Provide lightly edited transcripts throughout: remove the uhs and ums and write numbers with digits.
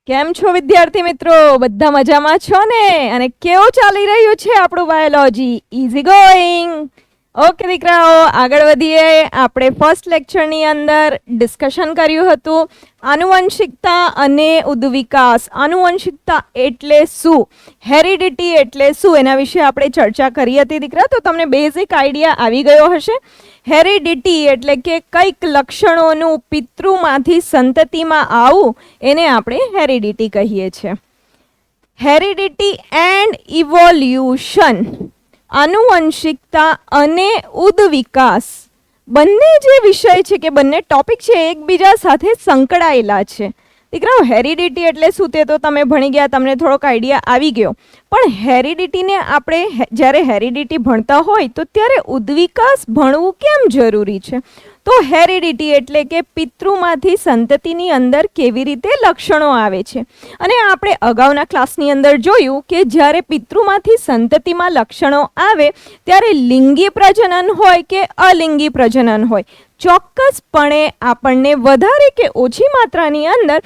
કેમ છો વિદ્યાર્થી મિત્રો? બધા મજામાં છો ને? અને કેવું ચાલી રહ્યું છે આપણું બાયોલોજી? Easy going? ઓકે દીકરાઓ, આગળ વધીએ. આપણે ફર્સ્ટ લેક્ચરની અંદર ડિસ્કશન કર્યું હતું આનુવંશિકતા અને ઉદ્વિકાસ. આનુવંશિકતા એટલે શું, હેરિડિટી એટલે શું, એના વિશે આપણે ચર્ચા કરી હતી દીકરા. તો તમને બેઝિક આઈડિયા આવી ગયો હશે. હેરિડિટી એટલે કે કંઈક લક્ષણોનું પિતૃમાંથી સંતતિમાં આવવું, એને આપણે હેરિડિટી કહીએ છીએ. હેરિડિટી એન્ડ ઇવોલ્યુશન, આનુવંશિકતા અને ઉદ્વિકાસ બંને જે વિષય છે કે બંને ટોપિક છે એકબીજા સાથે સંકળાયેલા છે. દીકરાઓ, હેરિડિટી એટલે શું તે તો તમે ભણી ગયા, તમને થોડોક આઈડિયા આવી ગયો. પણ હેરિડિટીને આપણે જ્યારે હેરિડિટી ભણતા હોય તો ત્યારે ઉદ્વિકાસ ભણવું કેમ જરૂરી છે? તો હેરિડિટી એટલે કે પિતૃમાંથી સંતતિની અંદર કેવી રીતે લક્ષણો આવે છે. અને આપણે અગાઉના ક્લાસની અંદર જોયું કે જ્યારે પિતૃમાંથી સંતતિમાં લક્ષણો આવે ત્યારે લિંગી પ્રજનન હોય કે અલિંગી પ્રજનન હોય, ચોક્કસપણે આપણને વધારે કે ઓછી માત્રાની અંદર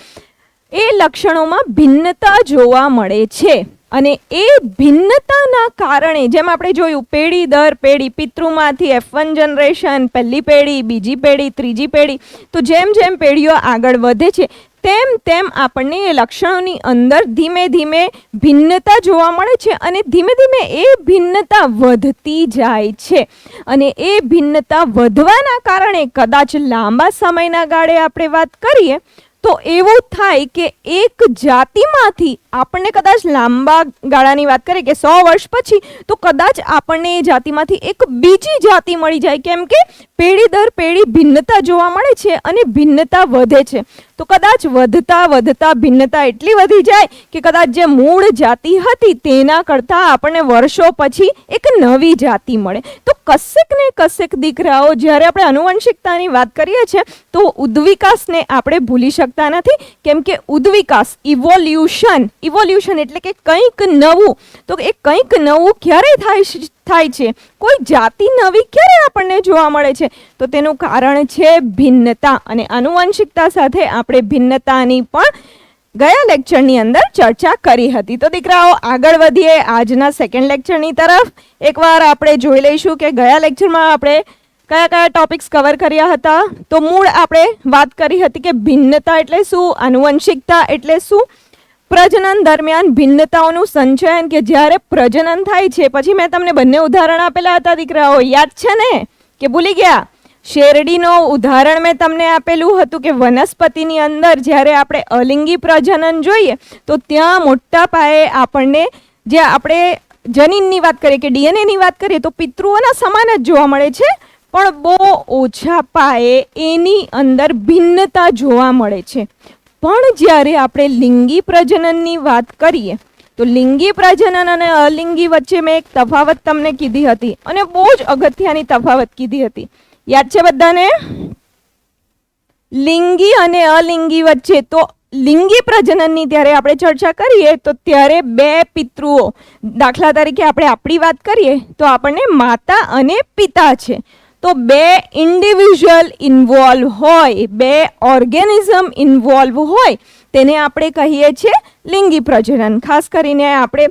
એ લક્ષણોમાં ભિન્નતા જોવા મળે છે. અને એ ભિન્નતાના કારણે જેમ આપણે જોયું પેઢી દર પેઢી, પિતૃમાંથી F1 જનરેશન, પહેલી પેઢી, બીજી પેઢી, ત્રીજી પેઢી, તો જેમ જેમ પેઢીઓ આગળ વધે છે તેમ તેમ આપણને એ લક્ષણોની અંદર ધીમે ધીમે ભિન્નતા જોવા મળે છે. અને ધીમે ધીમે એ ભિન્નતા વધતી જાય છે. અને એ ભિન્નતા વધવાના કારણે કદાચ લાંબા સમયના ગાળે આપણે વાત કરીએ તો એવું થાય કે એક જાતિમાંથી આપણને કદાચ લાંબા ગાળાની વાત કરીએ કે 100 વર્ષ પછી તો કદાચ આપણને એ જાતિમાંથી એક બીજી જાતિ મળી જાય. કેમ કે પેઢી દર પેઢી ભિન્નતા જોવા મળે છે અને ભિન્નતા વધે છે. તો કદાચ વધતા વધતા ભિન્નતા એટલી વધી જાય કે કદાચ જે મૂળ જાતિ હતી તેના કરતાં આપણને વર્ષો પછી એક નવી જાતિ મળે. તો કશેક ને કશેક દીકરાઓ, જ્યારે આપણે આનુવંશિકતાની વાત કરીએ છીએ તો ઉદ્વિકાસને આપણે ભૂલી શકતા નથી. કેમ કે ઉદ્વિકાસ, ઇવોલ્યુશન એટલે કે કંઈક નવું. તો એ કંઈક નવું ક્યારે થાય છે? કોઈ જાતિ નવી ક્યારે આપણને જોવા મળે છે? તો તેનું કારણ છે ભિન્નતા. અને આનુવંશિકતા સાથે આપણે ભિન્નતાની પણ ગયા લેક્ચરની અંદર ચર્ચા કરી હતી. તો દીકરાઓ, આગળ વધીએ આજના સેકન્ડ લેક્ચરની તરફ. એકવાર આપણે જોઈ લઈશું કે ગયા લેક્ચરમાં આપણે કયા કયા ટોપિક્સ કવર કર્યા હતા. તો મૂળ આપણે વાત કરી હતી કે ભિન્નતા એટલે શું, આનુવંશિકતા એટલે શું, પ્રજનન દરમિયાન ભિન્નતાઓનું સંચયન, કે જ્યારે પ્રજનન થાય છે પછી મેં તમને બંને ઉદાહરણ આપેલા હતા દીકરાઓ, યાદ છે ને કે ભૂલી ગયા? શેરડીનો ઉદાહરણ મેં તમને આપેલું હતું કે વનસ્પતિની અંદર જ્યારે આપણે અલિંગી પ્રજનન જોઈએ તો ત્યાં મોટા પાયે આપણને જે આપણે જનીનની વાત કરીએ કે ડીએનએની વાત કરીએ તો પિતૃઓના સમાન જ જોવા મળે છે, પણ બહુ ઓછા પાયે એની અંદર ભિન્નતા જોવા મળે છે. પણ જ્યારે આપણે લિંગી પ્રજનનની વાત કરીએ તો લિંગી પ્રજનન અને અલિંગી વચ્ચે મેં એક તફાવત તમને કીધી હતી અને બહુ જ અગત્યની તફાવત કીધી હતી. યાદ છે બધાને? લિંગી અને અલિંગી વચ્ચે. તો લિંગી પ્રજનનની ત્યારે આપણે ચર્ચા કરીએ તો ત્યારે બે પિતૃઓ, દાખલા તરીકે આપણે આપણી વાત કરીએ તો આપણને માતા અને પિતા છે. તો બે ઇન્ડિવિજ્યુઅલ ઇન્વોલ્વ હોય, બે ઓર્ગેનિઝમ ઇન્વોલ્વ હોય, તેને આપણે કહીએ છીએ લિંગી પ્રજનન. ખાસ કરીને આપણે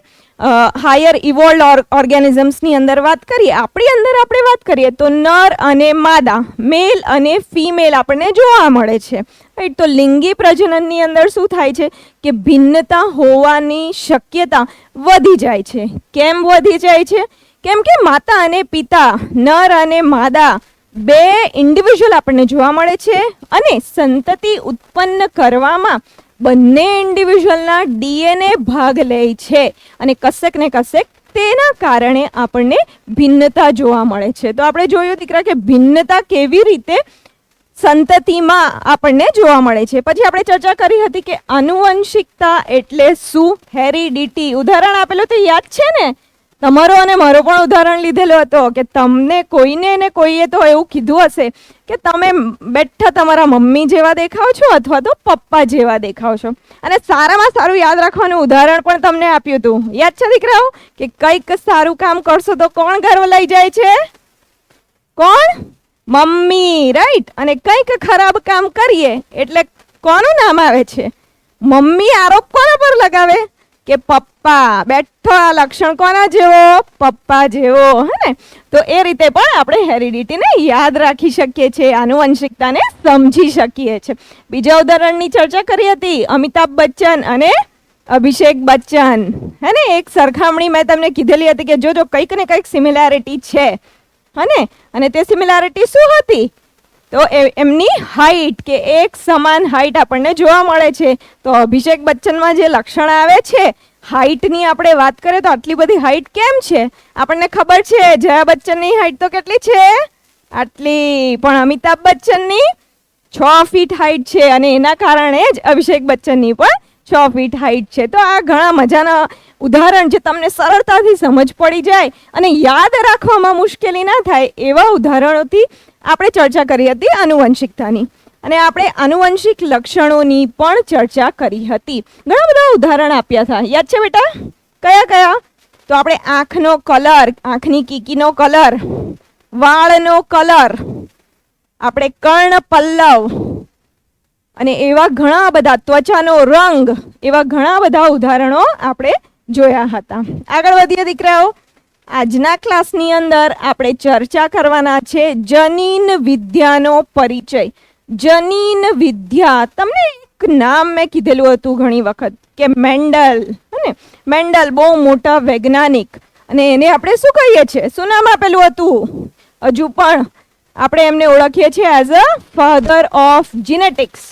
હાયર ઇવોલ્ડ ઓર્ગેનિઝમ્સની અંદર વાત કરીએ, આપણી અંદર આપણે વાત કરીએ તો નર અને માદા, મેલ અને ફિમેલ આપણને જોવા મળે છે. રાઈટ? તો લિંગી પ્રજનનની અંદર શું થાય છે કે ભિન્નતા હોવાની શક્યતા વધી જાય છે. કેમ વધી જાય છે? કેમ કે માતા અને પિતા, નર અને માદા બે ઇન્ડિવિજ્યુઅલ આપણને જોવા મળે છે અને સંતતિ ઉત્પન્ન કરવામાં બંને ઇન્ડિવિજ્યુઅલના ડીએનએ ભાગ લે છે. અને કશેક ને કશેક તેના કારણે આપણને ભિન્નતા જોવા મળે છે. તો આપણે જોયું દીકરા કે ભિન્નતા કેવી રીતે સંતતિમાં આપણને જોવા મળે છે. પછી આપણે ચર્ચા કરી હતી કે આનુવંશિકતા એટલે શું, હેરિડિટી. ઉદાહરણ આપેલું તો યાદ છે ને? તમારો અને મારો પણ ઉદાહરણ લીધેલો હતો કે તમને કોઈને ને કોઈએ તો એવું કીધું હશે કે તમે બેઠા તમારા મમ્મી જેવા દેખાવ છો અથવા તો પપ્પા જેવા દેખાવ છો. અને સારામાં સારું યાદ રાખવાનું ઉદાહરણ પણ તમને આપ્યું હતું. યાદ છે દીકરાઓ કે કંઈક સારું કામ કરશો તો કોણ ગર્વ લઈ જાય છે? કોણ? મમ્મી. રાઈટ? અને કંઈક ખરાબ કામ કરીએ એટલે કોનું નામ આવે છે? મમ્મી આરોપ કોના પર લગાવે કે પપ્પા, બેઠો આ લક્ષણ કોના જેવો, પપ્પા જેવો, હે ને? તો એ રીતે પણ આપણે હેરિડિટીને યાદ રાખી શકીએ છીએ, આનુવંશિકતાને સમજી શકીએ છીએ. બીજા ઉદાહરણની ચર્ચા કરી હતી, અમિતાભ બચ્ચન અને અભિષેક બચ્ચન, હે ને? એક સરખામણી મેં તમને કીધેલી હતી કે જો કંઈક ને કંઈક સિમિલારિટી છે, હે ને? અને તે સિમિલારિટી શું હતી? તો એમની હાઈટ, કે એક સમાન હાઈટ આપણને જોવા મળે છે. તો અભિષેક બચ્ચનમાં જે લક્ષણ આવે છે હાઈટની, આપણે વાત કરીએ તો આટલી બધી હાઈટ કેમ છે? આપણને ખબર છે જયા બચ્ચનની હાઈટ તો કેટલી છે? આટલી. પણ અમિતાભ બચ્ચનની 6 ફીટ હાઈટ છે, અને એના કારણે જ અભિષેક બચ્ચનની પણ 6 ફીટ હાઈટ છે. તો આ ઘણા મજાના ઉદાહરણ જે તમને સરળતાથી સમજ પડી જાય અને યાદ રાખવામાં મુશ્કેલી ના થાય એવા ઉદાહરણોથી આપણે ચર્ચા કરી હતી આનુવંશિકતાની. અને આપણે આનુવંશિક લક્ષણોની પણ ચર્ચા કરી હતી. ઘણા બધા ઉદાહરણ આપ્યા હતા, યાદ છે બેટા? કયા કયા? તો આપણે આંખનો કલર, આંખની કીકીનો કલર, વાળનો કલર, આપણે કર્ણ પલ્લવ, અને એવા ઘણા બધા, ત્વચાનો રંગ, એવા ઘણા બધા ઉદાહરણો આપણે જોયા હતા. આગળ વધીએ દીકરાઓ. આજના ક્લાસની અંદર આપણે ચર્ચા કરવાના છે જનીન વિદ્યાનો પરિચય. જનીન વિદ્યા, તમને એક નામ મેં કીધેલું હતું ઘણી વખત કે મેન્ડલ, હે? મેન્ડલ બહુ મોટા વૈજ્ઞાનિક, અને એને આપણે શું કહીએ છીએ? શું નામ આપેલું હતું? હજુ પણ આપણે એમને ઓળખીએ છીએ as a father of genetics.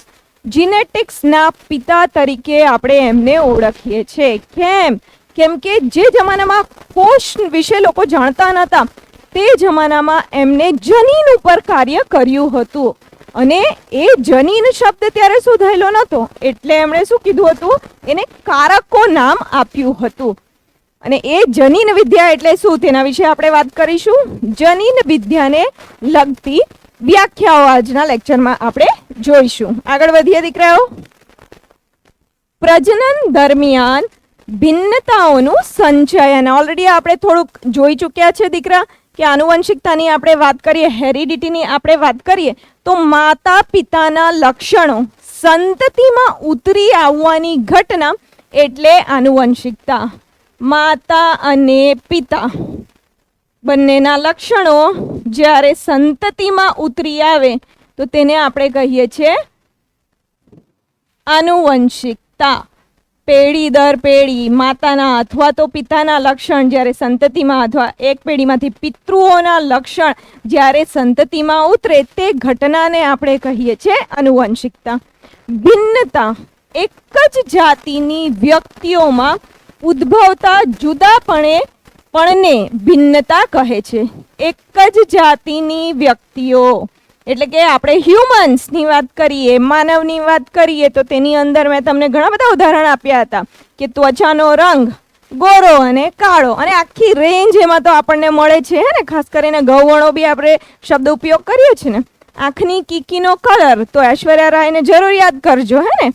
જીનેટિક્સના પિતા તરીકે આપણે એમને ઓળખીએ છીએ. કેમ કે જે જમાનામાં કોષ વિશે લોકો જાણતા નહોતા તે જમાનામાં એમને જનીન ઉપર કાર્ય કર્યું હતું, અને એ જનીન શબ્દ ત્યારે શોધાયેલો નહોતો એટલે એમણે શું કીધું હતું? એને કારકો નામ આપ્યું હતું. અને એ જનીન વિદ્યા એટલે શું તેના વિશે આપણે વાત કરીશું. જનીન વિદ્યાને લગતી વ્યાખ્યાઓ આજના લેક્ચરમાં આપણે જોઈશું. આગળ વધીએ દીકરાઓ. પ્રજનન દરમિયાન ભિન્નતાઓનું સંચયન, ઓલરેડી આપણે થોડુંક જોઈ ચૂક્યા છે દીકરા કે આનુવંશિકતાની આપણે વાત કરીએ, હેરિડિટીની આપણે વાત કરીએ તો માતા પિતાના લક્ષણો સંતતિમાં ઉતરી આવવાની ઘટના એટલે આનુવંશિકતા. માતા અને પિતા બંનેના લક્ષણો જ્યારે સંતતિમાં ઉતરી આવે તો તેને આપણે કહીએ છીએ આનુવંશિકતા. પેઢી દર પેઢી માતાના અથવા તો પિતાના લક્ષણ જ્યારે સંતતિમાં, અથવા એક પેઢીમાંથી પિતૃઓના લક્ષણ જ્યારે સંતતિમાં ઉતરે તે ઘટનાને આપણે કહીએ છીએ આનુવંશિકતા. ભિન્નતા, એક જ જાતિની વ્યક્તિઓમાં ઉદ્ભવતા જુદાપણને ભિન્નતા કહે છે. એક જ જાતિની વ્યક્તિઓ એટલે કે આપણે હ્યુમન્સની વાત કરીએ, માનવની વાત કરીએ તો તેની અંદર મેં તમને ઘણા બધા ઉદાહરણ આપ્યા હતા કે ત્વચાનો રંગ ગોરો અને કાળો, અને આખી રેન્જ એમાં તો આપણને મળે છે, હે ને? ખાસ કરીને ગૌવર્ણો બી આપણે શબ્દ ઉપયોગ કરીએ છીએ ને. આંખની કીકીનો કલર તો ઐશ્વર્યા રાયને જરૂર યાદ કરજો, હે ને?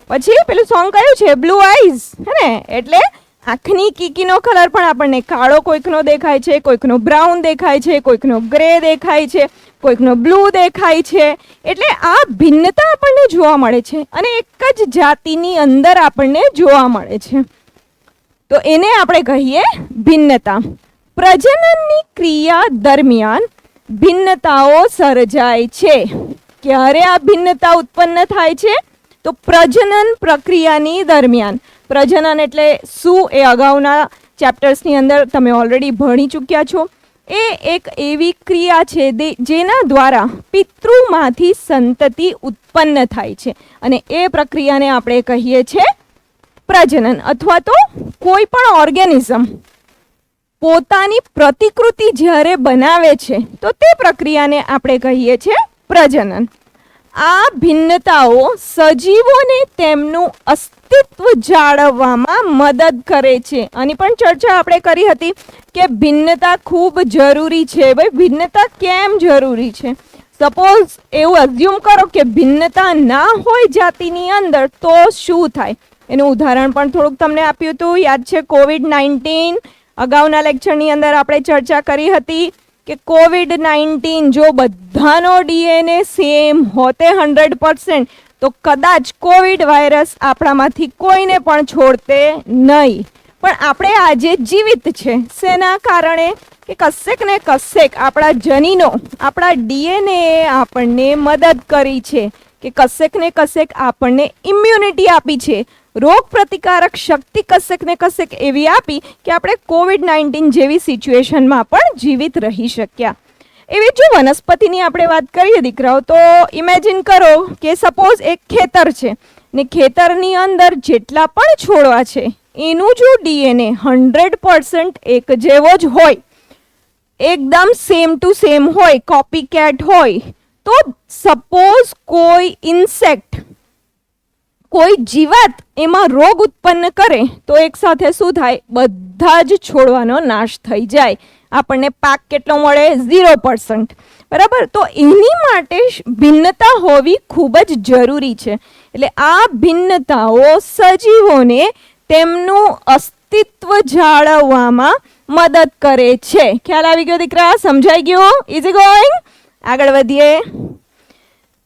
પછી પેલું સોંગ કયું છે? બ્લુ આઈઝ, હે ને? એટલે આંખની કીકીનો કલર પણ આપણને કાળો કોઈકનો દેખાય છે, કોઈકનો બ્રાઉન દેખાય છે, કોઈકનો ગ્રે દેખાય છે, કોઈકનો બ્લુ દેખાય છે. એટલે આ ભિન્નતા આપણને જોવા મળે છે અને એક જ જાતિની અંદર આપણને જોવા મળે છે, તો એને આપણે કહીએ ભિન્નતા. પ્રજનનની ક્રિયા દરમિયાન ભિન્નતાઓ સર્જાય છે. ક્યારે આ ભિન્નતા ઉત્પન્ન થાય છે? તો પ્રજનન પ્રક્રિયાની દરમિયાન. પ્રજનન એટલે શું એ અગાઉના ચેપ્ટર્સની અંદર તમે ઓલરેડી ભણી ચૂક્યા છો. એ એક એવી ક્રિયા છે જેના દ્વારા પિતૃમાંથી સંતતિ ઉત્પન્ન થાય છે, અને એ પ્રક્રિયાને આપણે કહીએ છીએ પ્રજનન. અથવા તો કોઈ પણ ઓર્ગેનિઝમ પોતાની પ્રતિકૃતિ જ્યારે બનાવે છે તો તે પ્રક્રિયાને આપણે કહીએ છીએ પ્રજનન. આ ભિન્નતાઓ સજીવોને તેમનું અસ્તિત્વ જાળવવામાં મદદ કરે છે. આની પણ ચર્ચા આપણે કરી હતી કે ભિન્નતા ખૂબ જરૂરી છે. ભાઈ, ભિન્નતા કેમ જરૂરી છે? સપોઝ એવું અઝ્યુમ કરો કે ભિન્નતા ના હોય જાતિની અંદર તો શું થાય? એનું ઉદાહરણ પણ થોડુંક તમને આપ્યું હતું, યાદ છે? COVID-19 અગાઉના લેક્ચરની અંદર આપણે ચર્ચા કરી હતી કે COVID-19 જો બધાનો DNA સેમ હોતે 100%, તો કદાચ કોવિડ વાયરસ આપણામાંથી કોઈને પણ છોડતે નહીં. પણ આપણે આજે જીવિત છે શેના કારણે? કે કશેક ને કશેક આપણા જનીનો, આપણા ડીએનએ આપણને મદદ કરી છે, કે કશેક ને કશેક આપણને ઇમ્યુનિટી આપી છે, રોગ પ્રતિકારક શક્તિ કશેક ને કશેક એવી આપી કે આપણે COVID-19 જેવી સિચ્યુએશનમાં પણ જીવિત રહી શક્યા. એવી જો વનસ્પતિની આપણે વાત કરીએ દીકરાઓ, તો ઇમેજિન કરો કે સપોઝ એક ખેતર છે ને ખેતરની અંદર જેટલા પણ છોડવા છે એનું જો ડીએનએ 100% એક જેવો જ હોય, એકદમ સેમ ટુ સેમ હોય, કોપી કેટ હોય, તો સપોઝ કોઈ ઇન્સેક્ટ, કોઈ જીવાત એમાં રોગ ઉત્પન્ન કરે તો એક સાથે શું થાય? બધા જ છોડવાનો નાશ થઈ જાય. આપણને પાક કેટલો મળે? 0%. બરાબર. તો એની માટે ભિન્નતા હોવી ખૂબ જ જરૂરી છે. એટલે આ ભિન્નતાઓ સજીવોને તેમનું અસ્તિત્વ જાળવવામાં મદદ કરે છે. ખ્યાલ આવી ગયો દીકરા? સમજાઈ ગયો? Easy going? આગળ વધીએ.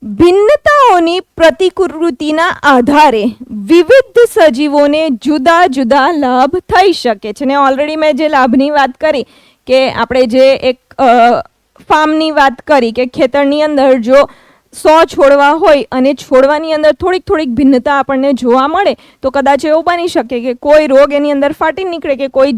ભિન્નતાઓની પ્રતિકૃતિના આધારે વિવિધ સજીવોને જુદા જુદા લાભ થઈ શકે છે. ને ઓલરેડી મેં જે લાભની વાત કરી, કે આપણે જે એક ફાર્મની વાત કરી કે ખેતરની અંદર જો 100 છોડવા હોય અને છોડવાની અંદર થોડીક ભિન્નતા આપણને જોવા મળે તો કદાચ એવું બની શકે કે કોઈ રોગ એની અંદર ફાટી નીકળે, કે કોઈ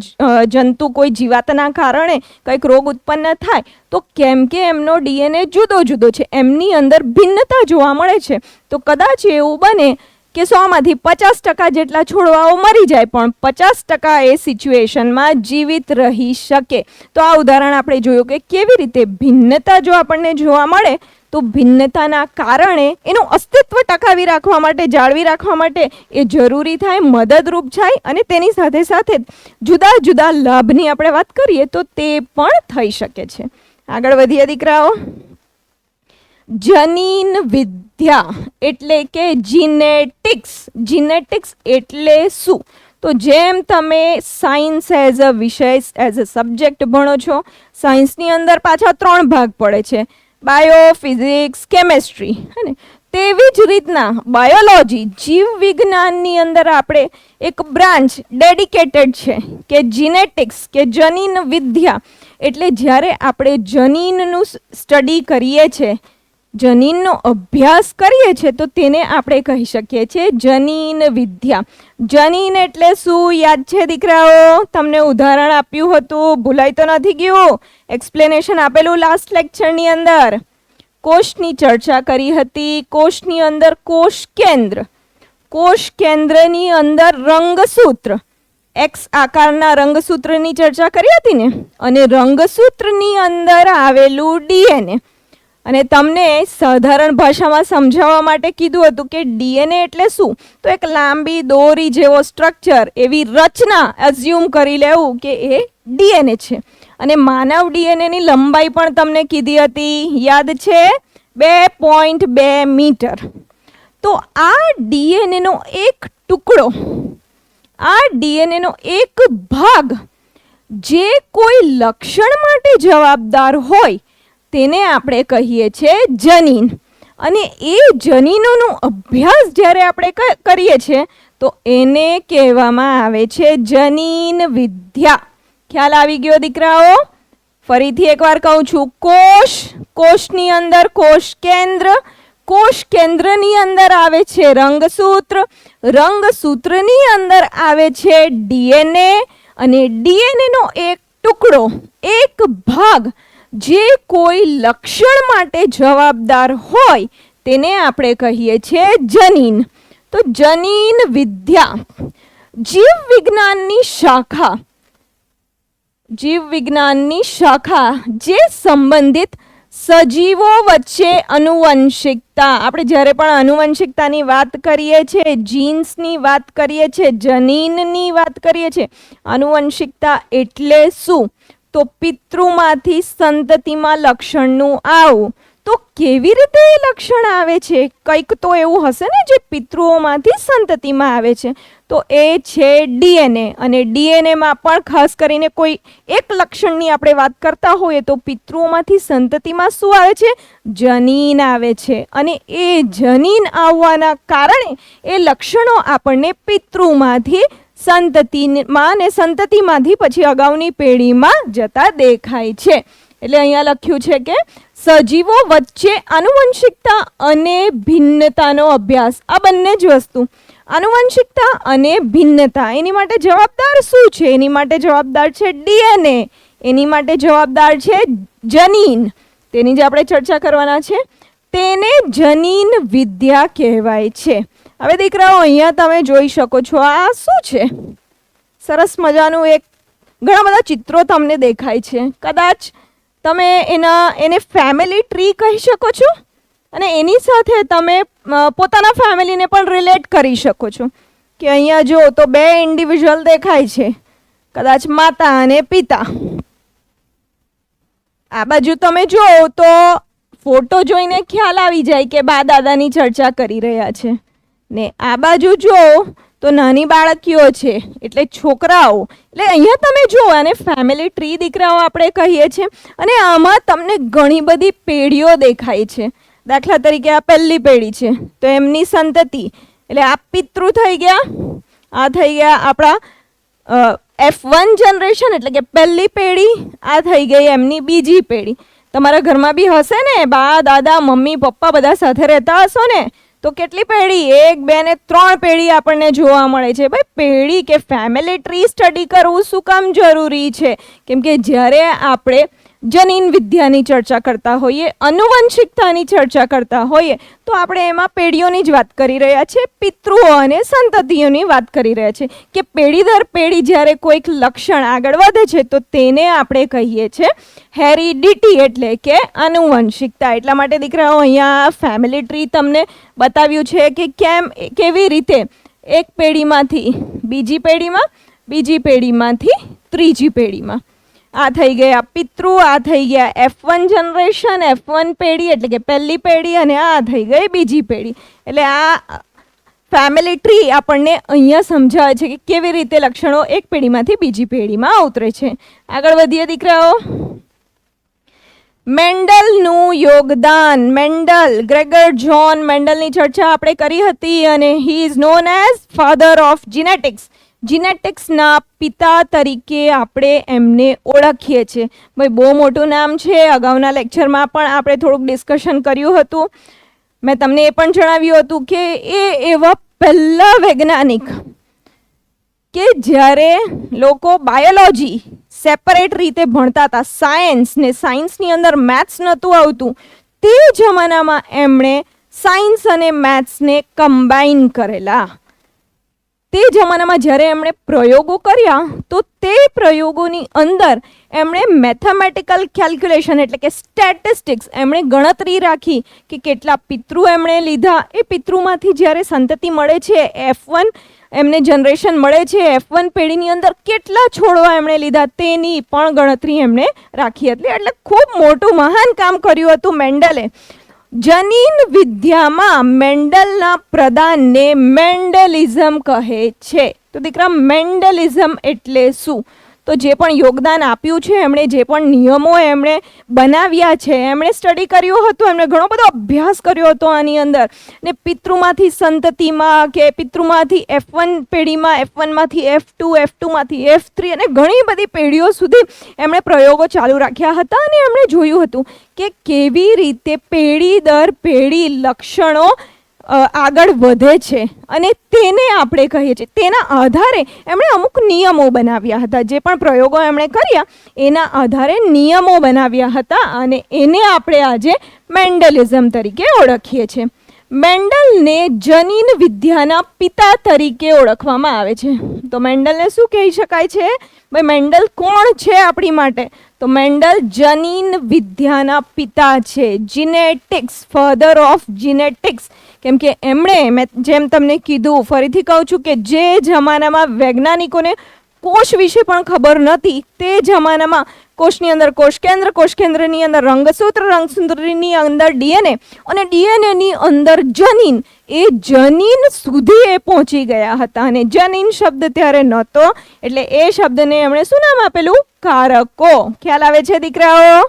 જંતુ, કોઈ જીવાતના કારણે કંઈક રોગ ઉત્પન્ન થાય. તો કેમ કે એમનો ડીએનએ જુદો જુદો છે, એમની અંદર ભિન્નતા જોવા મળે છે, તો કદાચ એવું બને કે 100માંથી 50% જેટલા છોડવાઓ મરી જાય, પણ 50% એ સિચ્યુએશનમાં જીવિત રહી શકે. તો આ ઉદાહરણ આપણે જોયું કે કેવી રીતે ભિન્નતા જો આપણને જોવા મળે તો ભિન્નતાના કારણે એનું અસ્તિત્વ ટકાવી રાખવા માટે, જાળવી રાખવા માટે એ જરૂરી થાય, મદદરૂપ થાય, અને તેની સાથે સાથે જુદા જુદા લાભની આપણે વાત કરીએ તો તે પણ થઈ શકે છે. આગળ વધીએ દીકરાઓ. જનીન વિદ્યા એટલે કે જીનેટિક્સ. જીનેટિક્સ એટલે શું? તો જેમ તમે સાયન્સ એઝ અ વિષય, એઝ અ સબ્જેક્ટ ભણો છો, સાયન્સની અંદર પાછા 3 ભાગ પડે છે, બાયો, ફિઝિક્સ, કેમેસ્ટ્રી, હે ને? તેવી જ રીતના બાયોલોજી, જીવ વિજ્ઞાનની અંદર આપણે એક બ્રાન્ચ ડેડિકેટેડ છે કે જીનેટિક્સ, કે જનીન વિદ્યા. એટલે જ્યારે આપણે જનીનનું સ્ટડી કરીએ છીએ, જનીનનો અભ્યાસ કરીએ છીએ, તો તેને આપણે કહી શકીએ છીએ જનીન વિદ્યા. જનીન એટલે શું? યાદ છે દીકરાઓ? તમને ઉદાહરણ આપ્યું હતું, ભૂલાઈ તો નથી ગયું? એક્સપ્લેનેશન આપેલું લાસ્ટ લેક્ચરની અંદર. કોષની ચર્ચા કરી હતી. કોષની અંદર કોષ કેન્દ્ર, કોષ કેન્દ્રની અંદર રંગસૂત્ર, એક્સ આકારના રંગસૂત્રની ચર્ચા કરી હતી ને, અને રંગસૂત્રની અંદર આવેલું ડીએનએ. અને તમને સાધારણ ભાષામાં સમજાવવા માટે કીધું હતું કે ડીએનએ એટલે શું? તો એક લાંબી દોરી જેવો સ્ટ્રક્ચર, એવી રચના એઝ્યુમ કરી લેવું કે એ ડીએનએ છે. અને માનવ ડીએનએની લંબાઈ પણ તમને કીધી હતી, યાદ છે? 2.2 મીટર. તો આ ડીએનએનો એક ટુકડો, આ ડીએનએનો એક ભાગ જે કોઈ લક્ષણ માટે જવાબદાર હોય તેને આપણે કહીએ છીએ જનીન. અને એ જનીનોનો અભ્યાસ જ્યારે આપણે કરીએ છીએ તો એને કહેવામાં આવે છે જનીન વિદ્યા. ખ્યાલ આવી ગયો દીકરાઓ? ફરીથી એકવાર કહું છું, કોષ, કોષની અંદર કોષ કેન્દ્ર, કોષ કેન્દ્રની અંદર આવે છે રંગસૂત્ર, રંગસૂત્રની અંદર આવે છે ડીએનએ, અને ડીએનએનો એક ટુકડો, એક ભાગ જે કોઈ લક્ષણ માટે જવાબદાર હોય તેને આપણે કહીએ છીએ જનીન. તો જનીન વિદ્યા જીવ વિજ્ઞાનની શાખા, જીવ વિજ્ઞાનની શાખા જે સંબંધિત સજીવો વચ્ચે આનુવંશિકતા, આપણે જ્યારે પણ આનુવંશિકતાની વાત કરીએ છીએ, જીન્સની વાત કરીએ છીએ, જનીનની વાત કરીએ છીએ, આનુવંશિકતા એટલે શું? તો પિતૃમાંથી સંતતિમાં લક્ષણનું આવું. તો કેવી રીતે એ લક્ષણ આવે છે? કંઈક તો એવું હશે ને જે પિતૃઓમાંથી સંતતિમાં આવે છે. તો એ છે ડીએનએ. અને ડીએનએમાં પણ ખાસ કરીને કોઈ એક લક્ષણની આપણે વાત કરતા હોઈએ તો પિતૃઓમાંથી સંતતિમાં શું આવે છે? જનીન આવે છે. અને એ જનીન આવવાના કારણે એ લક્ષણો આપણને પિતૃમાંથી સંતતિમાં અને સંતતિમાંથી પછી અગાઉની પેઢીમાં જતા દેખાય છે. એટલે અહીંયા લખ્યું છે કે સજીવો વચ્ચે આનુવંશિકતા અને ભિન્નતાનો અભ્યાસ. આ બંને જ વસ્તુ, આનુવંશિકતા અને ભિન્નતા, એની માટે જવાબદાર શું છે? એની માટે જવાબદાર છે ડીએનએ. એની માટે જવાબદાર છે જનીન. તેની જે આપણે ચર્ચા કરવાના છે તેને જનીન વિદ્યા કહેવાય છે. હવે દીકરાઓ, અહીંયા તમે જોઈ શકો છો આ શું છે? સરસ મજાનું એક ઘણા બધા ચિત્રો તમને દેખાય છે. કદાચ તમે એને ફેમિલી ટ્રી કહી શકો છો અને એની સાથે તમે પોતાના ફેમિલીને પણ રિલેટ કરી શકો છો. કે અહીંયા જો તો બે ઇન્ડિવિજ્યુઅલ દેખાય છે, કદાચ માતા અને પિતા. આ બાજુ તમે જો તો ફોટો જોઈને ખ્યાલ આવી જાય કે બા દાદાની ચર્ચા કરી રહ્યા છે. ને આ બાજુ જો તો નાની બાળકીઓ છે, એટલે છોકરાઓ. એટલે અહીંયા તમે જુઓ, આને ફેમિલી ટ્રી દીકરાઓ આપણે કહીએ છીએ. અને આમાં તમને ઘણી બધી પેઢીઓ દેખાય છે. દાખલા તરીકે આ પહેલી પેઢી છે તો એમની સંતતિ, એટલે આ પિતૃ થઈ ગયા, આ થઈ ગયા આપણા F1 જનરેશન એટલે કે પહેલી પેઢી, આ થઈ ગઈ એમની બીજી પેઢી. તમારા ઘરમાં બી હશે ને, બા દાદા મમ્મી પપ્પા બધા સાથે રહેતા હશો ને, તો કેટલી પેઢી? 1 2 ને 3 પેઢી આપણને જોવા મળે છે. ભાઈ, પેઢી કે ફેમિલી ટ્રી સ્ટડી કરવું શું કામ જરૂરી છે? કેમ કે જ્યારે આપણે જનીન વિદ્યાની ચર્ચા કરતા હોઈએ, આનુવંશિકતાની ચર્ચા કરતા હોઈએ, તો આપણે એમાં પેઢીઓની જ વાત કરી રહ્યા છીએ, પિતૃઓ અને સંતતિઓની વાત કરી રહ્યા છીએ. કે પેઢી દર પેઢી જ્યારે કોઈક લક્ષણ આગળ વધે છે તો તેને આપણે કહીએ છીએ હેરિડિટી, એટલે કે આનુવંશિકતા. એટલા માટે દીકરાઓ, અહીંયા ફેમિલી ટ્રી તમને બતાવ્યું છે કે કેવી રીતે એક પેઢીમાંથી બીજી પેઢીમાં, બીજી પેઢીમાંથી ત્રીજી પેઢીમાં. આ થઈ ગયા પિતૃ, આ થઈ ગયા F1 જનરેશન, F1 પેઢી એટલે કે પહેલી પેઢી, અને આ થઈ ગઈ બીજી પેઢી. એટલે આ ફેમિલી ટ્રી આપણને અહીંયા સમજાવે છે કે કેવી રીતે લક્ષણો એક પેઢીમાંથી બીજી પેઢીમાં ઉતરે છે. આગળ વધીએ દીકરાઓ. મેન્ડલનું યોગદાન. મેન્ડલ, ગ્રેગર જોન મેન્ડલની ચર્ચા આપણે કરી હતી અને he is known as father of genetics. જીનેટિક્સના પિતા તરીકે આપણે એમને ઓળખીએ છીએ. ભાઈ, બહુ મોટું નામ છે. અગાઉના લેક્ચરમાં પણ આપણે થોડુંક ડિસ્કશન કર્યું હતું. મેં તમને એ પણ જણાવ્યું હતું કે એ એવા પહેલા વૈજ્ઞાનિક કે જ્યારે લોકો બાયોલોજી સેપરેટ રીતે ભણતા હતા, સાયન્સ, ને સાયન્સની અંદર મેથ્સ નહોતું આવતું, તે જમાનામાં એમણે સાયન્સ અને મેથ્સને કમ્બાઈન કરેલા. તે જમાનામાં જ્યારે એમણે પ્રયોગો કર્યા તો તે પ્રયોગોની અંદર એમણે મેથેમેટિકલ કેલ્ક્યુલેશન એટલે કે સ્ટેટિસ્ટિક્સ, એમણે ગણતરી રાખી કે કેટલા પિતૃ એમણે લીધા. એ પિતૃમાંથી જ્યારે સંતતિ મળે છે, F1 એમને જનરેશન મળે છે, F1 પેઢીની અંદર કેટલા છોડવા એમણે લીધા તેની પણ ગણતરી એમણે રાખી હતી. એટલે ખૂબ મોટું મહાન કામ કર્યું હતું મેન્ડલે. જનીન વિદ્યામાં મેન્ડલના પ્રદાનને મેન્ડલિઝમ કહે છે. તો દીકરા, મેન્ડલિઝમ એટલે શું? તો જે પણ યોગદાન આપ્યું છે એમણે, જે પણ નિયમો એમણે બનાવ્યા છે, એમણે સ્ટડી કર્યું હતું, એમણે ઘણો બધો અભ્યાસ કર્યો હતો આની અંદર. ને પિતૃમાંથી સંતતિમાં કે પિતૃમાંથી F1 પેઢીમાં, F1માંથી F2, F2માંથી F3 અને ઘણી બધી પેઢીઓ સુધી એમણે પ્રયોગો ચાલુ રાખ્યા હતા. અને એમણે જોયું હતું કે કેવી રીતે પેઢી દર પેઢી લક્ષણો આગળ વધે છે અને તેને આપણે કહીએ છીએ. તેના આધારે એમણે અમુક નિયમો બનાવ્યા હતા. જે પણ પ્રયોગો એમણે કર્યા એના આધારે નિયમો બનાવ્યા હતા અને એને આપણે આજે મેન્ડલિઝમ તરીકે ઓળખીએ છીએ. મેન્ડલને જનીન વિદ્યાના પિતા તરીકે ઓળખવામાં આવે છે. તો મેન્ડલને શું કહી શકાય છે? ભાઈ, મેન્ડલ કોણ છે આપણી માટે? તો મેન્ડલ જનીન વિદ્યાના પિતા છે, જીનેટિક્સ, ફાધર ઓફ જીનેટિક્સ. કેમ કે એમણે, મેં જેમ તમને કીધું, ફરીથી કહું છું કે જે જમાનામાં વૈજ્ઞાનિકોને કોષ વિશે પણ ખબર નહોતી, તે જમાનામાં કોષની અંદર કોષ કેન્દ્રની અંદર રંગસૂત્રની અંદર ડીએનએ અને ડીએનએની અંદર જનીન, એ જનીન સુધી એ પહોંચી ગયા હતા. અને જનીન શબ્દ ત્યારે નહોતો એટલે એ શબ્દને એમણે શું નામ આપેલું? કારકો. ખ્યાલ આવે છે દીકરાઓ?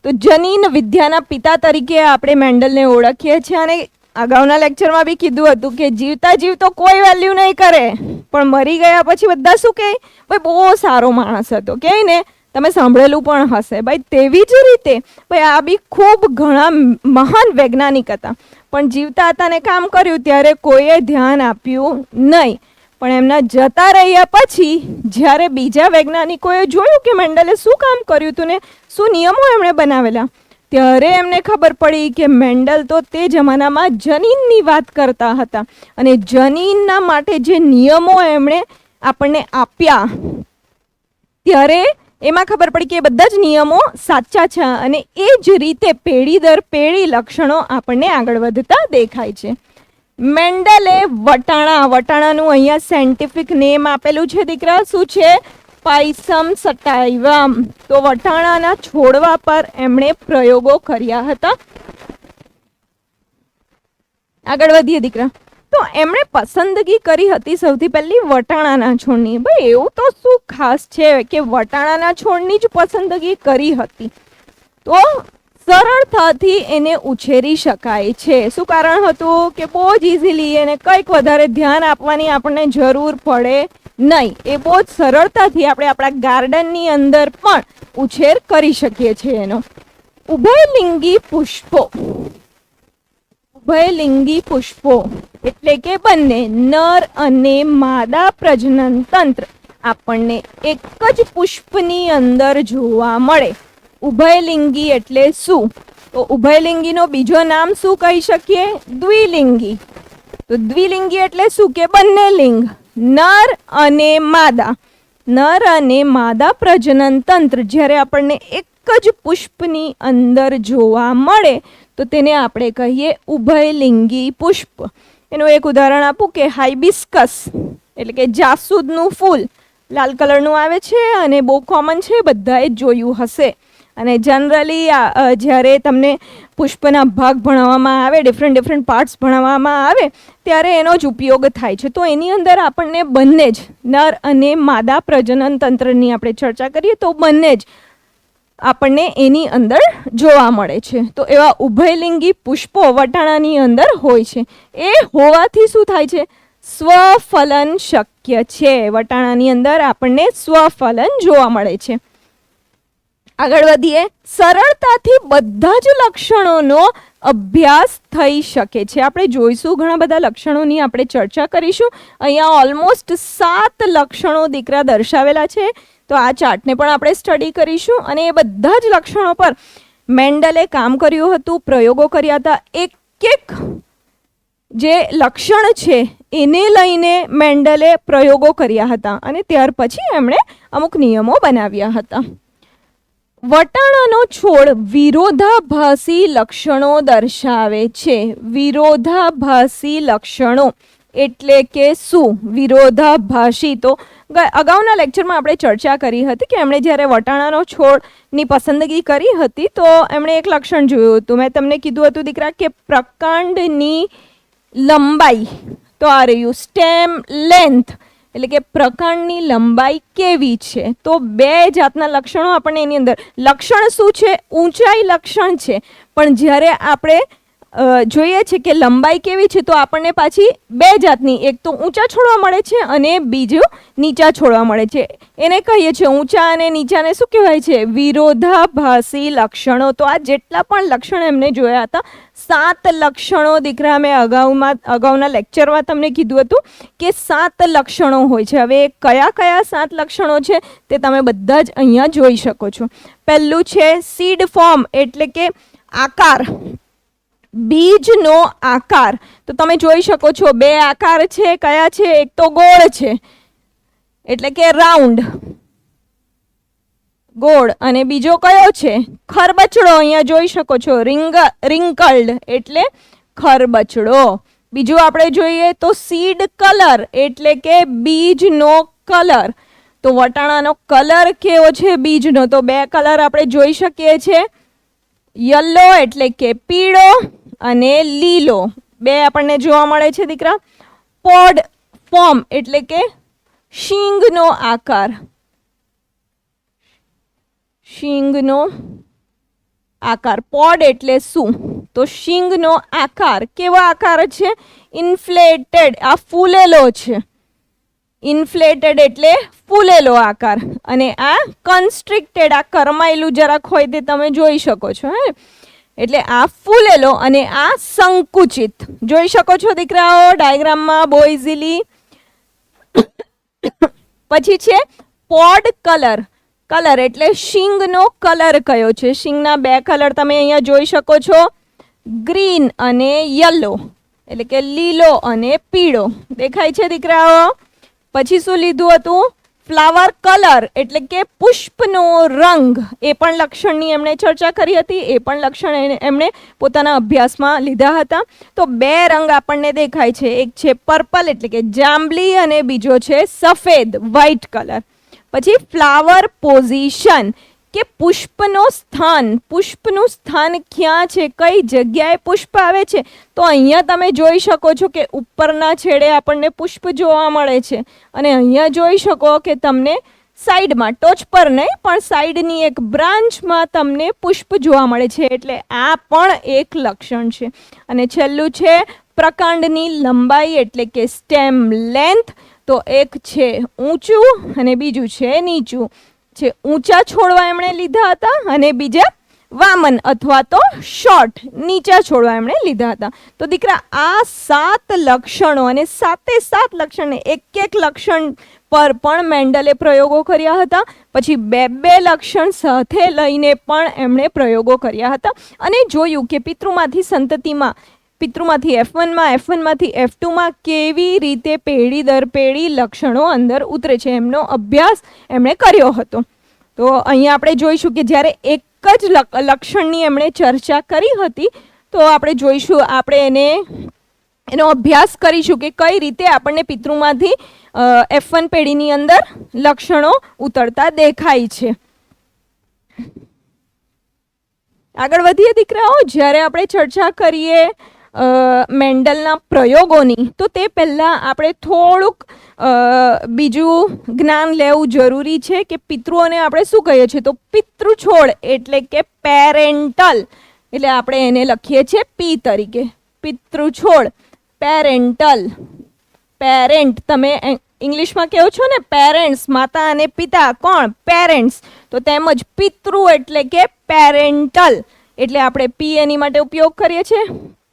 તો જનીન વિદ્યાના પિતા તરીકે આપણે મેન્ડલને ઓળખીએ છીએ. અને અગાઉના લેક્ચરમાં બી કીધું હતું કે જીવતા જીવતો કોઈ વેલ્યુ નહીં કરે, પણ મરી ગયા પછી બધા શું કહે? ભાઈ બહુ સારો માણસ હતો, કહે ને? તમે સાંભળેલું પણ હશે. ભાઈ તેવી જ રીતે ભાઈ આ બી ખૂબ ઘણા મહાન વૈજ્ઞાનિક હતા, પણ જીવતા હતા ને કામ કર્યું ત્યારે કોઈએ ધ્યાન આપ્યું નહીં. પણ એમના જતા રહ્યા પછી જ્યારે બીજા વૈજ્ઞાનિકોએ જોયું કે મેન્ડલે શું કામ કર્યું હતું ને શું નિયમો એમણે બનાવેલા, ત્યારે એમને ખબર પડી કે મેન્ડલ તો તે જમાનામાં જનીનની વાત કરતા હતા. અને જનીનના માટે જે નિયમો એમણે આપણને આપ્યા, ત્યારે એમાં ખબર પડી કે એ બધા જ નિયમો સાચા છે. અને એ જ રીતે પેઢી દર પેઢી લક્ષણો આપણને આગળ વધતા દેખાય છે. મેન્ડલે વટાણાનું અહીંયા સાયન્ટિફિક નેમ આપેલું છે દીકરા, શું છે? પાયસમ સટાઇવમ. તો વટાણાના છોડવા પર એમણે પ્રયોગો કર્યા હતા. આગળ વધીએ દીકરા. તો એમણે પસંદગી કરી હતી સૌથી પહેલી વટાણાના છોડની. ભાઈ એવું તો શું ખાસ છે કે વટાણાના છોડની જ પસંદગી કરી હતી? તો સરળતાથી એને ઉછેરી શકાય છે. શું કારણ હતું? કે બહુ જ ઇઝીલી એને કંઈક વધારે ધ્યાન આપવાની આપણને જરૂર પડે નહીં. એ બહુ જ સરળતાથી આપણે આપણા ગાર્ડનની અંદર પણ ઉછેર કરી શકીએ છીએ એનો. ઉભયલિંગી પુષ્પો. ઉભયલિંગી પુષ્પો એટલે કે બંને નર અને માદા પ્રજનન તંત્ર આપણને એક જ પુષ્પની અંદર જોવા મળે. ઉભયલિંગી એટલે શું? તો ઉભયલિંગીનો બીજો નામ શું કહી શકીએ? દ્વિલિંગી. તો દ્વિલિંગી એટલે શું? કે બંને લિંગ, નર અને માદા. નર અને માદા પ્રજનન તંત્ર જ્યારે આપણને એક જ પુષ્પની અંદર જોવા મળે તો તેને આપણે કહીએ ઉભયલિંગી પુષ્પ. એનું એક ઉદાહરણ આપું કે હાઇબિસ્કસ એટલે કે જાસૂદનું ફૂલ લાલ કલરનું આવે છે અને બહુ કોમન છે, બધાએ જોયું હશે. અને જનરલી જ્યારે તમને પુષ્પના ભાગ ભણાવવામાં આવે, ડિફરન્ટ પાર્ટ્સ ભણાવવામાં આવે, ત્યારે એનો જ ઉપયોગ થાય છે. તો એની અંદર આપણને બંને જ નર અને માદા પ્રજનન તંત્રની આપણે ચર્ચા કરીએ તો બંને જ આપણને એની અંદર જોવા મળે છે. તો એવા ઉભયલિંગી પુષ્પો વટાણાની અંદર હોય છે. એ હોવાથી શું થાય છે? સ્વફલન શક્ય છે. વટાણાની અંદર આપણને સ્વફલન જોવા મળે છે. આગળ વધીએ. સરળતાથી બધા જ લક્ષણોનો અભ્યાસ થઈ શકે છે. આપણે જોઈશું ઘણા બધા લક્ષણોની આપણે ચર્ચા કરીશું. અહીંયા ઓલમોસ્ટ 7 લક્ષણો દીકરા દર્શાવેલા છે. તો આ ચાર્ટને પણ આપણે સ્ટડી કરીશું અને એ બધા જ લક્ષણો પર મેન્ડલે કામ કર્યું હતું, પ્રયોગો કર્યા હતા. એક જે લક્ષણ છે એને લઈને મેન્ડલે પ્રયોગો કર્યા હતા અને ત્યાર પછી એમણે અમુક નિયમો બનાવ્યા હતા. વટાણાનો છોડ વિરોધાભાસી લક્ષણો દર્શાવે છે. વિરોધાભાસી લક્ષણો એટલે કે શું? વિરોધાભાસી તો અગાઉના લેક્ચરમાં આપણે ચર્ચા કરી હતી કે એમણે જ્યારે વટાણાનો છોડની પસંદગી કરી હતી તો એમણે એક લક્ષણ જોયું હતું. મેં તમને કીધું હતું દીકરા કે પ્રકાંડની લંબાઈ, તો આ રહ્યું સ્ટેમ લેન્થ, એટલે કે પ્રકાંડની લંબાઈ કેવી છે. તો 2 જાતના લક્ષણો આપણને એની અંદર. લક્ષણ શું છે? ઊંચાઈ લક્ષણ છે. પણ જ્યારે આપણે જોઈએ છે કે લંબાઈ કેવી છે તો આપણને પાછી 2 જાતની, એક તો ઊંચા છોડવા મળે છે અને બીજું નીચા છોડવા મળે છે. એને કહીએ છીએ ઊંચા અને નીચાને શું કહેવાય છે? વિરોધાભાસી લક્ષણો. તો આ જેટલા પણ લક્ષણ એમને જોયા હતા, 7 લક્ષણો દીકરા મેં અગાઉના લેક્ચરમાં તમને કીધું હતું કે 7 લક્ષણો હોય છે. હવે કયા કયા 7 લક્ષણો છે તે તમે બધા જ અહીંયા જોઈ શકો છો. પહેલું છે સીડ ફોર્મ એટલે કે આકાર, બીજનો આકાર. તો તમે જોઈ શકો છો 2 આકાર છે. કયા છે? એક તો ગોળ છે એટલે કે રાઉન્ડ, ગોળ, અને બીજો કયો છે? ખરબચડો. અહીંયા જોઈ શકો છો રિંકલ્ડ એટલે ખરબચડો. બીજું આપણે જોઈએ તો સીડ કલર એટલે કે બીજનો કલર. તો વટાણાનો કલર કેવો છે બીજનો? તો બે કલર આપણે જોઈ શકીએ છીએ, યલો એટલે કે પીળો અને લીલો, બે આપણને જોવા મળે છે દીકરા. પોડ ફોર્મ એટલે કે શીંગનો આકાર, શીંગનો આકાર. પોડ એટલે શું? તો શીંગનો આકાર. કેવો આકાર છે? ઇન્ફ્લેટેડ, આ ફૂલેલો છે. ઇન્ફ્લેટેડ એટલે ફૂલેલો આકાર. અને આ કન્સ્ટ્રિક્ટેડ, આ કરમાયેલું જરાક હોય તે તમે જોઈ શકો છો. હે, એટલે આ ફૂલેલો અને આ સંકુચિત. જોઈ શકો છો દીકરાઓ ડાયાગ્રામમાં બહુ ઇઝીલી. પછી છે પોડ કલર. કલર એટલે શીંગનો કલર કયો છે? શીંગના બે કલર તમે અહીંયા જોઈ શકો છો, ગ્રીન અને યલો, એટલે કે લીલો અને પીળો. દેખાય છે દીકરાઓ? પછી શું લીધું હતું? ફ્લાવર કલર એટલે કે પુષ્પનો રંગ. એ પણ લક્ષણની એમણે ચર્ચા કરી હતી, એ પણ લક્ષણ એમણે પોતાના અભ્યાસમાં લીધા હતા. તો બે રંગ આપણને દેખાય છે, એક છે પર્પલ એટલે કે જાંબલી અને બીજો છે સફેદ વ્હાઇટ કલર. પછી ફ્લાવર પોઝિશન કે પુષ્પનો સ્થાન, પુષ્પનું સ્થાન ક્યાં છે, કઈ જગ્યાએ પુષ્પ આવે છે? તો અહીંયા તમે જોઈ શકો છો કે ઉપરના છેડે આપણને પુષ્પ જોવા મળે છે અને અહીંયા જોઈ શકો કે તમને સાઈડમાં, ટોચ પર નહીં પણ સાઈડની એક બ્રાન્ચમાં તમને પુષ્પ જોવા મળે છે, એટલે આ પણ એક લક્ષણ છે. અને છેલ્લું છે પ્રકાંડની લંબાઈ એટલે કે સ્ટેમ લેન્થ. તો એક છે ઊંચું અને બીજું છે નીચું. છે ઊંચા છોડવા એમણે લીધા હતા અને બીજા વામન અથવા તો શોર્ટ નીચા છોડવા એમણે લીધા હતા. તો દીકરા આ 7 લક્ષણો અને 7 લક્ષણ, એક લક્ષણ પર પણ મેન્ડલે પ્રયોગો કર્યા હતા. પછી બે લક્ષણ સાથે લઈને પણ એમણે પ્રયોગો કર્યા હતા અને જોયું કે પિતૃમાંથી સંતતિમાં, પિતૃમાંથી F1માં, F1માંથી F2માં કેવી રીતે પેઢી દર પેઢી લક્ષણો અંદર ઉતરે છે, એમનો અભ્યાસ એમણે કર્યો હતો. તો અહીંયા આપણે જોઈશું કે જ્યારે એક જ લક્ષણની એમણે ચર્ચા કરી હતી, તો આપણે જોઈશું, આપણે એનો અભ્યાસ કરીશું કે કઈ રીતે આપણને પિતૃમાંથી F1 પેઢીની અંદર લક્ષણો ઉતરતા દેખાય છે. આગળ વધીએ દીકરાઓ. જ્યારે આપણે ચર્ચા કરીએ મેન્ડલના પ્રયોગોની, તો તે પહેલાં આપણે થોડુંક બીજું જ્ઞાન લેવું જરૂરી છે કે પિતૃઓને આપણે શું કહીએ છીએ? તો પિતૃછોડ એટલે કે પેરેન્ટલ, એટલે આપણે એને લખીએ છીએ પી તરીકે. પિતૃછોડ, પેરેન્ટલ. પેરેન્ટ તમે ઇંગ્લિશમાં કહો છો ને, પેરેન્ટ્સ, માતા અને પિતા, કોણ? પેરેન્ટ્સ. તો તેમજ પિતૃ એટલે કે પેરેન્ટલ, એટલે આપણે પી એની માટે ઉપયોગ કરીએ છીએ.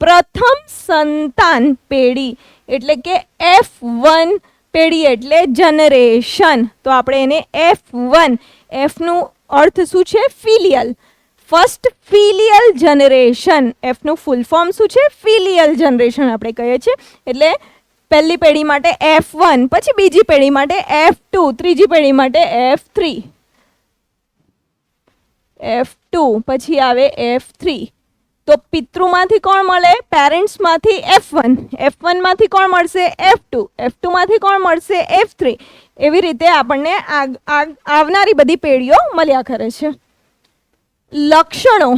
પ્રથમ સંતાન પેઢી એટલે કે F1 પેઢી એટલે જનરેશન, તો આપણે એને F1, Fનું અર્થ શું છે? ફિલિયલ. ફર્સ્ટ ફિલિયલ જનરેશન, Fનું ફૂલ ફોર્મ શું છે? ફિલિયલ જનરેશન આપણે કહીએ છીએ. એટલે પહેલી પેઢી માટે F1, પછી બીજી પેઢી માટે F2, ત્રીજી પેઢી માટે F3, F2 પછી આવે F3. તો પિતૃમાંથી કોણ મળે? પેરેન્ટ્સમાંથી F1, F1માંથી કોણ મળશે? F2, F2માંથી કોણ મળશે? F3. એવી રીતે આપણને આવનારી બધી પેઢીઓ મળ્યા કરે છે. લક્ષણો,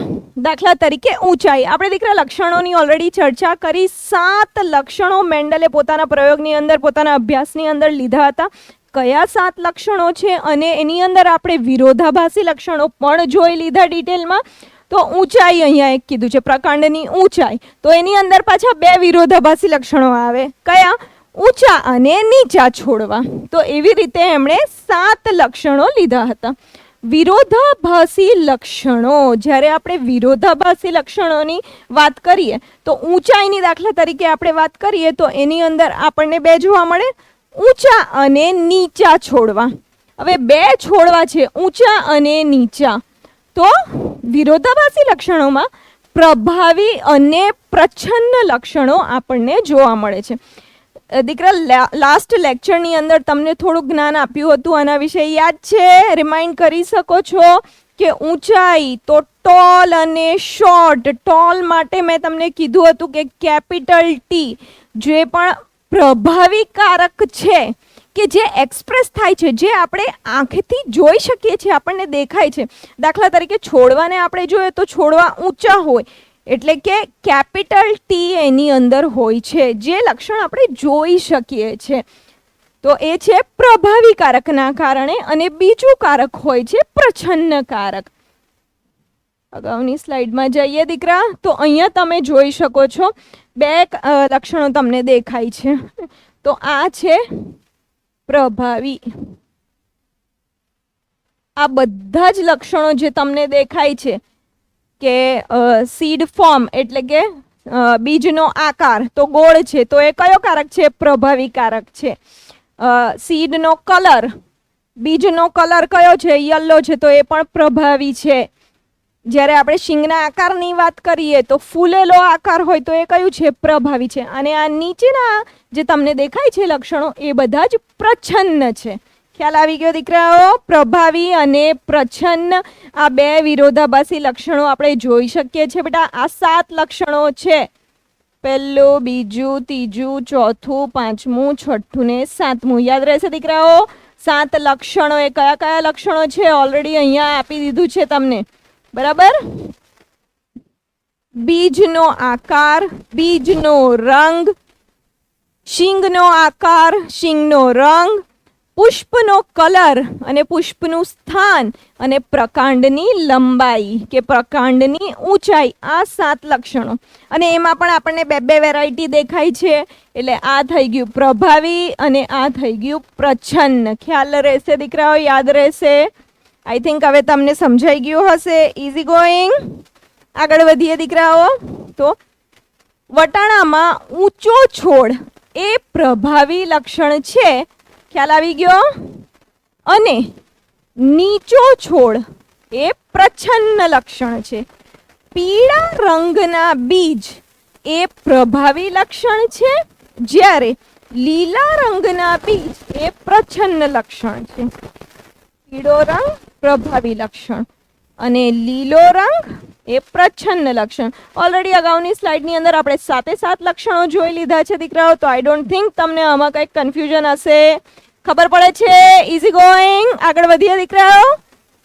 દાખલા તરીકે ઊંચાઈ. આપણે દીકરા લક્ષણોની ઓલરેડી ચર્ચા કરી. 7 લક્ષણો મેન્ડલે પોતાના પ્રયોગની અંદર, પોતાના અભ્યાસની અંદર લીધા હતા. કયા 7 લક્ષણો છે અને એની અંદર આપણે વિરોધાભાસી લક્ષણો પણ જોઈ લીધા ડિટેલમાં. તો ઊંચાઈ અહીંયા એક કીધું છે, પ્રકાંડની ઊંચાઈ. તો એની અંદર પાછા 2 વિરોધાભાસી લક્ષણો આવે. કયા? ઊંચા અને નીચા છોડવા. તો એવી રીતે એમણે 7 લક્ષણો લીધા હતા. વિરોધાભાસી લક્ષણો, જ્યારે આપણે વિરોધાભાસી લક્ષણોની વાત કરીએ તો ઊંચાઈની દાખલા તરીકે આપણે વાત કરીએ તો એની અંદર આપણને 2 જોવા મળે, ઊંચા અને નીચા છોડવા. હવે 2 છોડવા છે, ઊંચા અને નીચા. તો વિરોધાભાસી લક્ષણોમાં પ્રભાવી અને પ્રચ્છન્ન લક્ષણો આપણને જોવા મળે છે. દીકરા લાસ્ટ લેક્ચરની અંદર તમને થોડું જ્ઞાન આપ્યું હતું, આના વિશે યાદ છે? રિમાઇન્ડ કરી શકો છો કે ઊંચાઈ તો ટોલ અને શોર્ટ. ટોલ માટે મેં તમને કીધું હતું કે કેપિટલ T જે પણ પ્રભાવી કારક છે કે જે એક્સપ્રેસ થાય છે, જે આપણે આંખથી જોઈ શકીએ છીએ, આપણને દેખાય છે. દાખલા તરીકે છોડવાને આપણે જોઈએ તો છોડવા ઊંચા હોય, એટલે કે કેપિટલ ટી એની અંદર હોય છે, જે લક્ષણ આપણે જોઈ શકીએ છીએ. તો એ છે પ્રભાવી કારકના કારણે. અને બીજું કારક હોય છે પ્રચ્છન્ન કારક. અગાઉની સ્લાઇડમાં જઈએ દીકરા, તો અહીંયા તમે જોઈ શકો છો બે લક્ષણો તમને દેખાય છે. તો આ છે પ્રભાવી. આ બધા જ લક્ષણો જે તમને દેખાય છે કે સીડ ફોર્મ એટલે કે બીજનો આકાર તો ગોળ છે, તો એ કયો કારક છે? પ્રભાવી કારક છે. સીડનો કલર, બીજનો કલર કયો છે? યલો છે, તો એ પણ પ્રભાવી છે. જ્યારે આપણે શીંગના આકારની વાત કરીએ તો ફૂલેલો આકાર હોય તો એ કયું છે? પ્રભાવી છે. અને આ નીચેના જે તમને દેખાય છે લક્ષણો એ બધા જ પ્રચ્છન્ન છે. ખ્યાલ આવી ગયો દીકરાઓ? પ્રભાવી અને પ્રચ્છન્ન આ બે વિરોધાભાસી લક્ષણો આપણે જોઈ શકીએ છીએ. બેટા આ 7 લક્ષણો છે. પહેલું, બીજું, ત્રીજું, ચોથું, પાંચમું, છઠ્ઠું ને સાતમું. યાદ રહેશે દીકરાઓ? 7 લક્ષણો. એ કયા કયા લક્ષણો છે ઓલરેડી અહીંયા આપી દીધું છે તમને, બરાબર? બીજનો આકાર, બીજનો રંગ, શીંગનો આકાર, શીંગનો રંગ, પુષ્પનો કલર અને પુષ્પનું સ્થાન અને પ્રકાંડની લંબાઈ કે પ્રકાંડની ઊંચાઈ. આ 7 લક્ષણો. અને એમાં પણ આપણને બે વેરાયટી દેખાય છે. એટલે આ થઈ ગયું પ્રભાવી અને આ થઈ ગયું પ્રચ્છન્ન. ખ્યાલ રહેશે દીકરાઓ? યાદ રહેશે? આઈ થિંક હવે તમને સમજાઈ ગયું હશે. Easy going. આગળ વધીએ દીકરાઓ. તો વટાણામાં ઊંચો છોડ એ પ્રભાવી લક્ષણ છે. ખ્યાલ આવી ગયો? અને નીચો છોડ એ પ્રચ્છન્ન લક્ષણ છે. પીળા રંગના બીજ એ પ્રભાવી લક્ષણ છે, જ્યારે લીલા રંગના બીજ એ પ્રચ્છન્ન લક્ષણ છે. પીળો રંગ પ્રભાવી લક્ષણ અને લીલો રંગ એ પ્રચ્છન્ન લક્ષણ. ઓલરેડી અગાઉની સ્લાઇડની અંદર આપણે 7 લક્ષણો જોઈ લીધા છે દીકરાઓ. તો આઈ ડોન્ટ થિંક તમને આમાં કંઈક કન્ફ્યુઝન હશે. ખબર પડે છે? Easy going. આગળ વધીએ દીકરાઓ.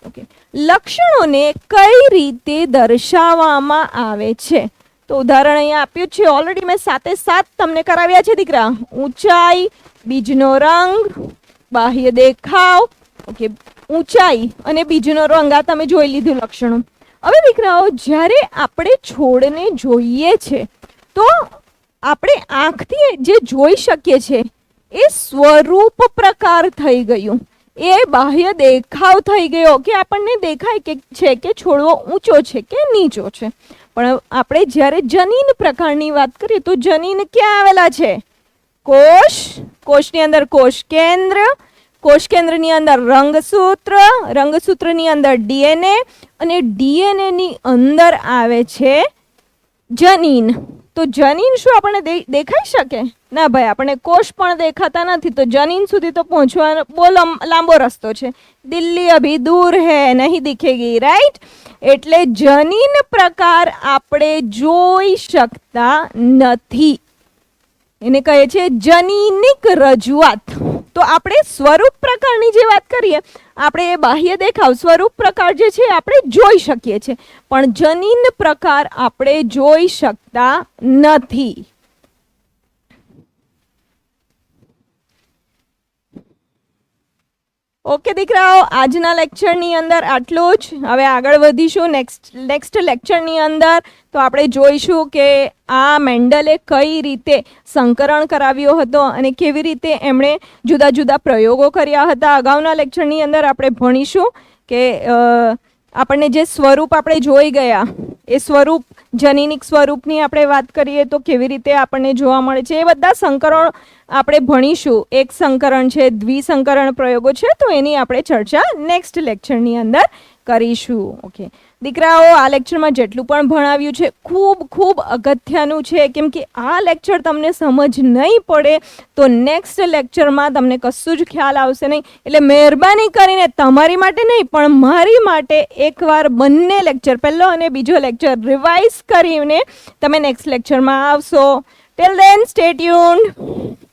ઓકે, લક્ષણોને કઈ રીતે દર્શાવવામાં આવે છે? તો ઉદાહરણ અહીંયા આપ્યું છે. ઓલરેડી મેં 7 તમને કરાવ્યા છે દીકરા. ઊંચાઈ, બીજનો રંગ, બાહ્ય દેખાવ, ઓકે, ઊંચાઈ અને બીજનો રંગ. આ તમે જોઈ લીધું લક્ષણો. હવે દીકરાઓ, જ્યારે આપણે છોડને જોઈએ છે તો આપણે આંખથી જે જોઈ શકીએ છીએ એ સ્વરૂપ પ્રકાર થઈ ગયું, એ બાહ્ય દેખાવ થઈ ગયો કે આપણને દેખાય કે છે કે છોડવો ઊંચો છે કે નીચો છે. પણ આપણે જ્યારે જનીન પ્રકારની વાત કરીએ તો જનીન ક્યાં આવેલા છે? કોષ, કોષની અંદર કોષ કેન્દ્ર, કોષ કેન્દ્રની અંદર રંગસૂત્ર, રંગસૂત્રની અંદર ડીએનએ અને ડીએનએ ની અંદર આવે છે જનીન. તો જનીન શું આપણને દેખાઈ શકે? ના ભાઈ, આપણને કોષ પણ દેખાતા નથી. તો જનીન સુધી તો પહોંચવાનો બહુ લાંબો રસ્તો છે. દિલ્હી અભી દૂર હૈ, નહીં દિખેગી, રાઈટ? એટલે જનીન પ્રકાર આપણે જોઈ શકતા નથી. એને કહે છે જનીનિક રજૂઆત. તો આપણે સ્વરૂપ પ્રકારની જે વાત કરીએ, આપણે એ બાહ્ય દેખાવ સ્વરૂપ પ્રકાર જે છે આપણે જોઈ શકીએ છીએ, પણ જનીન પ્રકાર આપણે જોઈ શકતા નથી. ઓકે દીકરાઓ, આજના લેક્ચરની અંદર આટલું જ. હવે આગળ વધીશું નેક્સ્ટ લેક્ચરની અંદર. તો આપણે જોઈશું કે આ મેન્ડલે કઈ રીતે સંકરણ કરાવ્યો હતો અને કેવી રીતે એમણે જુદા જુદા પ્રયોગો કર્યા હતા. અગાઉના લેક્ચરની અંદર આપણે ભણીશું કે આપણને જે સ્વરૂપ આપણે જોઈ ગયા એ સ્વરૂપ, જનીનિક સ્વરૂપની આપણે વાત કરીએ તો કેવી રીતે આપણને જોવા મળે છે, એ બધા સંકરણ આપણે ભણીશું. એક સંકરણ છે, દ્વિસંકરણ પ્રયોગો છે, તો એની આપણે ચર્ચા નેક્સ્ટ લેક્ચરની અંદર કરીશું. ઓકે દીકરાઓ, આ લેક્ચરમાં જેટલું પણ ભણાવ્યું છે ખૂબ ખૂબ અગત્યનું છે, કેમ કે આ લેક્ચર તમને સમજ નહીં પડે તો નેક્સ્ટ લેક્ચરમાં તમને કશું જ ખ્યાલ આવશે નહીં. એટલે મહેરબાની કરીને તમારી માટે નહીં પણ મારી માટે એકવાર બંને લેક્ચર, પહેલો અને બીજો લેક્ચર રિવાઇઝ કરીને તમે નેક્સ્ટ લેક્ચરમાં આવશો. Till then stay tuned.